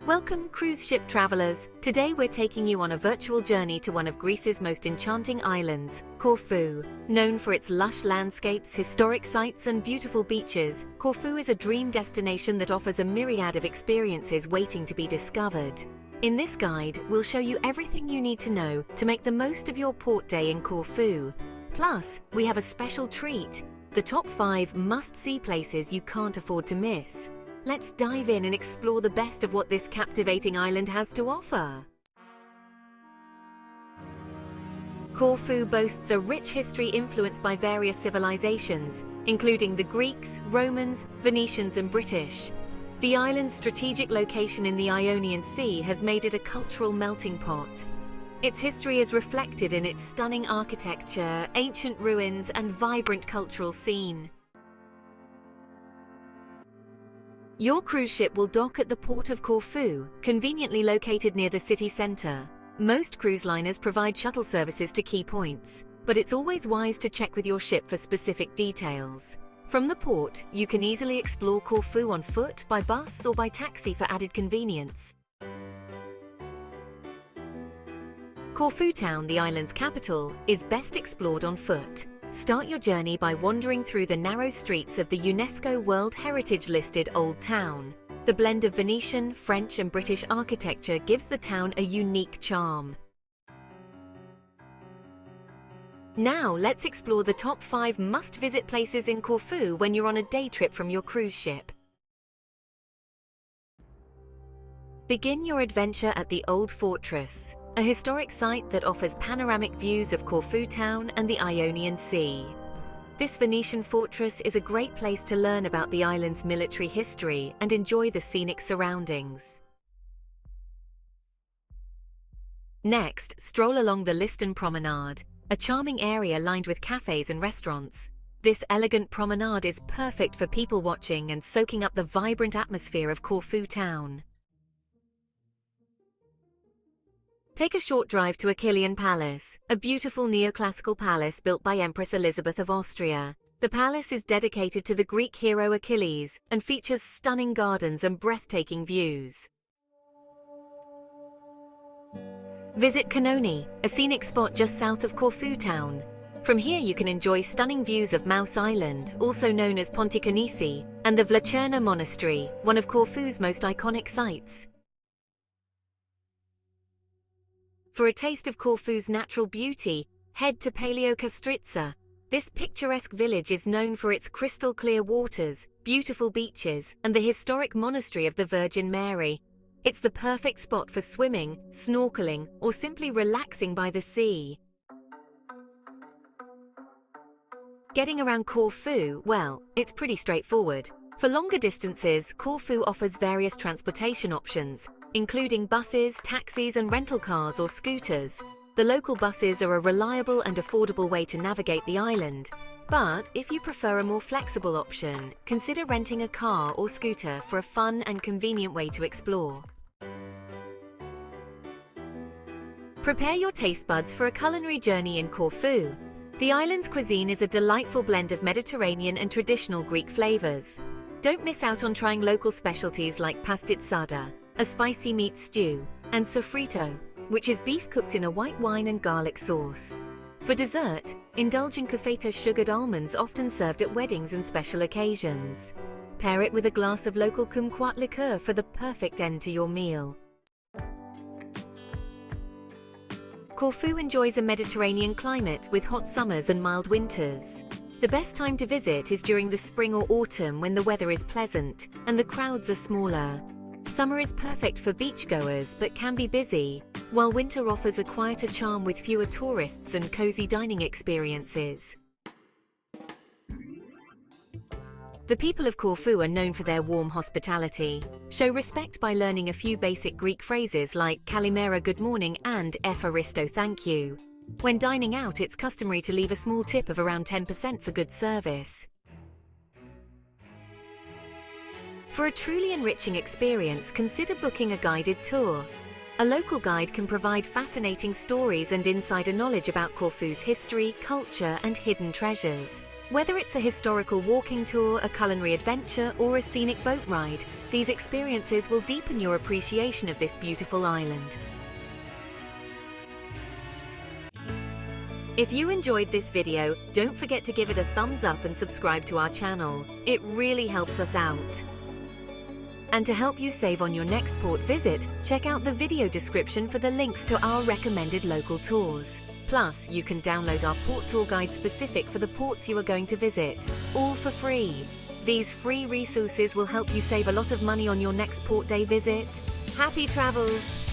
Welcome, cruise ship travelers. Today we're taking you on a virtual journey to one of Greece's most enchanting islands, Corfu. Known for its lush landscapes, historic sites, and beautiful beaches, Corfu is a dream destination that offers a myriad of experiences waiting to be discovered. In this guide, we'll show you everything you need to know to make the most of your port day in Corfu. Plus, we have a special treat: the top 5 must-see places you can't afford to miss. Let's dive in and explore the best of what this captivating island has to offer. Corfu boasts a rich history influenced by various civilizations, including the Greeks, Romans, Venetians, and British. The island's strategic location in the Ionian Sea has made it a cultural melting pot. Its history is reflected in its stunning architecture, ancient ruins, and vibrant cultural scene. Your cruise ship will dock at the port of Corfu, conveniently located near the city centre. Most cruise liners provide shuttle services to key points, but it's always wise to check with your ship for specific details. From the port, you can easily explore Corfu on foot, by bus, or by taxi for added convenience. Corfu town, the island's capital, is best explored on foot. Start your journey by wandering through the narrow streets of the UNESCO World Heritage-listed Old Town. The blend of Venetian, French, and British architecture gives the town a unique charm. Now, let's explore the top 5 must-visit places in Corfu when you're on a day trip from your cruise ship. Begin your adventure at the Old Fortress, a historic site that offers panoramic views of Corfu town and the Ionian Sea. This Venetian fortress is a great place to learn about the island's military history and enjoy the scenic surroundings. Next, stroll along the Liston Promenade, a charming area lined with cafes and restaurants. This elegant promenade is perfect for people watching and soaking up the vibrant atmosphere of Corfu town. Take a short drive to Achilleion Palace, a beautiful neoclassical palace built by Empress Elizabeth of Austria. The palace is dedicated to the Greek hero Achilles and features stunning gardens and breathtaking views. Visit Kanoni, a scenic spot just south of Corfu town. From here you can enjoy stunning views of Mouse Island, also known as Pontikonisi, and the Vlacherna Monastery, one of Corfu's most iconic sites. For a taste of Corfu's natural beauty, head to Paleokastritsa. This picturesque village is known for its crystal-clear waters, beautiful beaches, and the historic monastery of the Virgin Mary. It's the perfect spot for swimming, snorkeling, or simply relaxing by the sea. Getting around Corfu, well, it's pretty straightforward. For longer distances, Corfu offers various transportation options, including buses, taxis, and rental cars or scooters. The local buses are a reliable and affordable way to navigate the island. But if you prefer a more flexible option, consider renting a car or scooter for a fun and convenient way to explore. Prepare your taste buds for a culinary journey in Corfu. The island's cuisine is a delightful blend of Mediterranean and traditional Greek flavors. Don't miss out on trying local specialties like pastitsada, a spicy meat stew, and sofrito, which is beef cooked in a white wine and garlic sauce. For dessert, indulge in kefeta sugared almonds often served at weddings and special occasions. Pair it with a glass of local kumquat liqueur for the perfect end to your meal. Corfu enjoys a Mediterranean climate with hot summers and mild winters. The best time to visit is during the spring or autumn when the weather is pleasant and the crowds are smaller. Summer is perfect for beachgoers but can be busy, while winter offers a quieter charm with fewer tourists and cozy dining experiences. The people of Corfu are known for their warm hospitality. Show respect by learning a few basic Greek phrases like Kalimera good morning and Efaristo thank you. When dining out, it's customary to leave a small tip of around 10% for good service. For a truly enriching experience, consider booking a guided tour. A local guide can provide fascinating stories and insider knowledge about Corfu's history, culture, and hidden treasures. Whether it's a historical walking tour, a culinary adventure, or a scenic boat ride, these experiences will deepen your appreciation of this beautiful island. If you enjoyed this video, don't forget to give it a thumbs up and subscribe to our channel. It really helps us out. And to help you save on your next port visit, check out the video description for the links to our recommended local tours. Plus, you can download our port tour guide specific for the ports you are going to visit, all for free. These free resources will help you save a lot of money on your next port day visit. Happy travels!